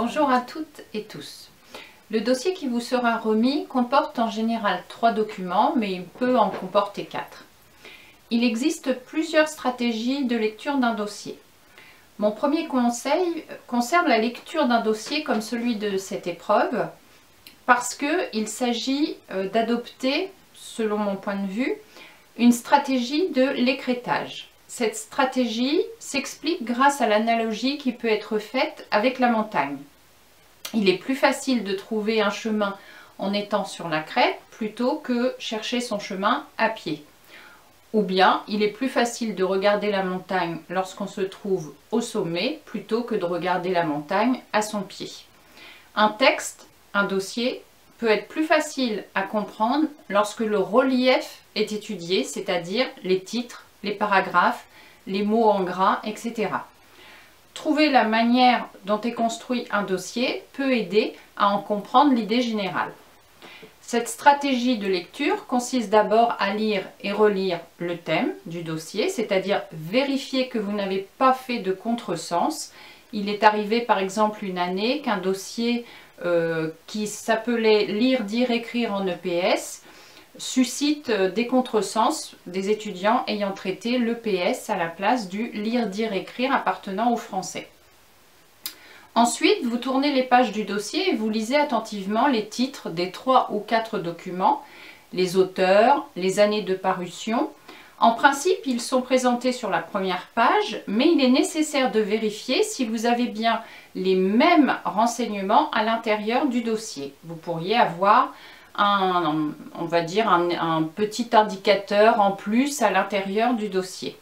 Bonjour à toutes et tous. Le dossier qui vous sera remis comporte en général 3 documents, mais il peut en comporter 4. Il existe plusieurs stratégies de lecture d'un dossier. Mon premier conseil concerne la lecture d'un dossier comme celui de cette épreuve, parce qu'il s'agit d'adopter, selon mon point de vue, une stratégie de l'écrêtage. Cette stratégie s'explique grâce à l'analogie qui peut être faite avec la montagne. Il est plus facile de trouver un chemin en étant sur la crête plutôt que chercher son chemin à pied. Ou bien, il est plus facile de regarder la montagne lorsqu'on se trouve au sommet plutôt que de regarder la montagne à son pied. Un texte, un dossier, peut être plus facile à comprendre lorsque le relief est étudié, c'est-à-dire les titres, les paragraphes, les mots en gras, etc. Trouver la manière dont est construit un dossier peut aider à en comprendre l'idée générale. Cette stratégie de lecture consiste d'abord à lire et relire le thème du dossier, c'est-à-dire vérifier que vous n'avez pas fait de contresens. Il est arrivé par exemple une année qu'un dossier qui s'appelait Lire, dire, écrire en EPS suscite des contresens des étudiants ayant traité l'EPS à la place du lire, dire, écrire appartenant au français. Ensuite, vous tournez les pages du dossier et vous lisez attentivement les titres des 3 ou 4 documents, les auteurs, les années de parution. En principe, ils sont présentés sur la première page, mais il est nécessaire de vérifier si vous avez bien les mêmes renseignements à l'intérieur du dossier. Vous pourriez avoir on va dire un petit indicateur en plus à l'intérieur du dossier.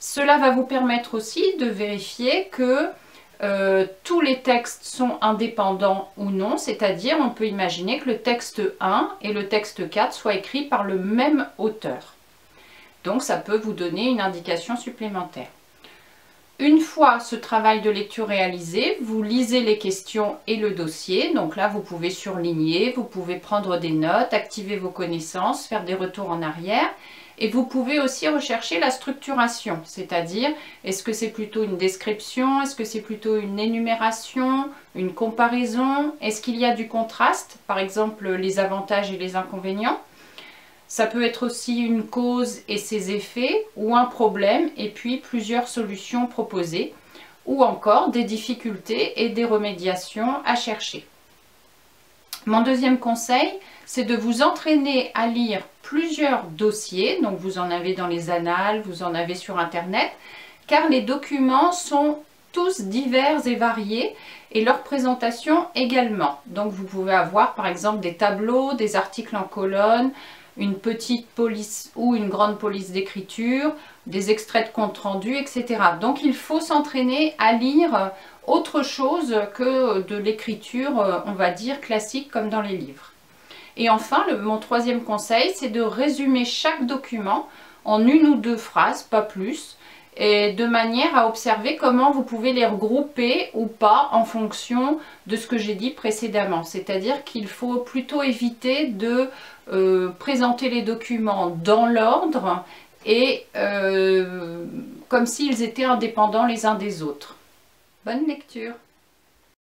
Cela va vous permettre aussi de vérifier que tous les textes sont indépendants ou non, c'est-à-dire on peut imaginer que le texte 1 et le texte 4 soient écrits par le même auteur. Donc ça peut vous donner une indication supplémentaire. Une fois ce travail de lecture réalisé, vous lisez les questions et le dossier. Donc là, vous pouvez surligner, vous pouvez prendre des notes, activer vos connaissances, faire des retours en arrière. Et vous pouvez aussi rechercher la structuration, c'est-à-dire est-ce que c'est plutôt une description, est-ce que c'est plutôt une énumération, une comparaison, est-ce qu'il y a du contraste, par exemple les avantages et les inconvénients. Ça peut être aussi une cause et ses effets, ou un problème et puis plusieurs solutions proposées, ou encore des difficultés et des remédiations à chercher. Mon deuxième conseil, c'est de vous entraîner à lire plusieurs dossiers, donc vous en avez dans les annales, vous en avez sur internet, car les documents sont tous divers et variés et leur présentation également. Donc vous pouvez avoir par exemple des tableaux, des articles en colonne, une petite police ou une grande police d'écriture, des extraits de compte rendu, etc. Donc il faut s'entraîner à lire autre chose que de l'écriture, on va dire, classique comme dans les livres. Et enfin, mon troisième conseil, c'est de résumer chaque document en 1 ou 2 phrases, pas plus, et de manière à observer comment vous pouvez les regrouper ou pas en fonction de ce que j'ai dit précédemment. C'est-à-dire qu'il faut plutôt éviter de présenter les documents dans l'ordre et comme s'ils étaient indépendants les uns des autres. Bonne lecture!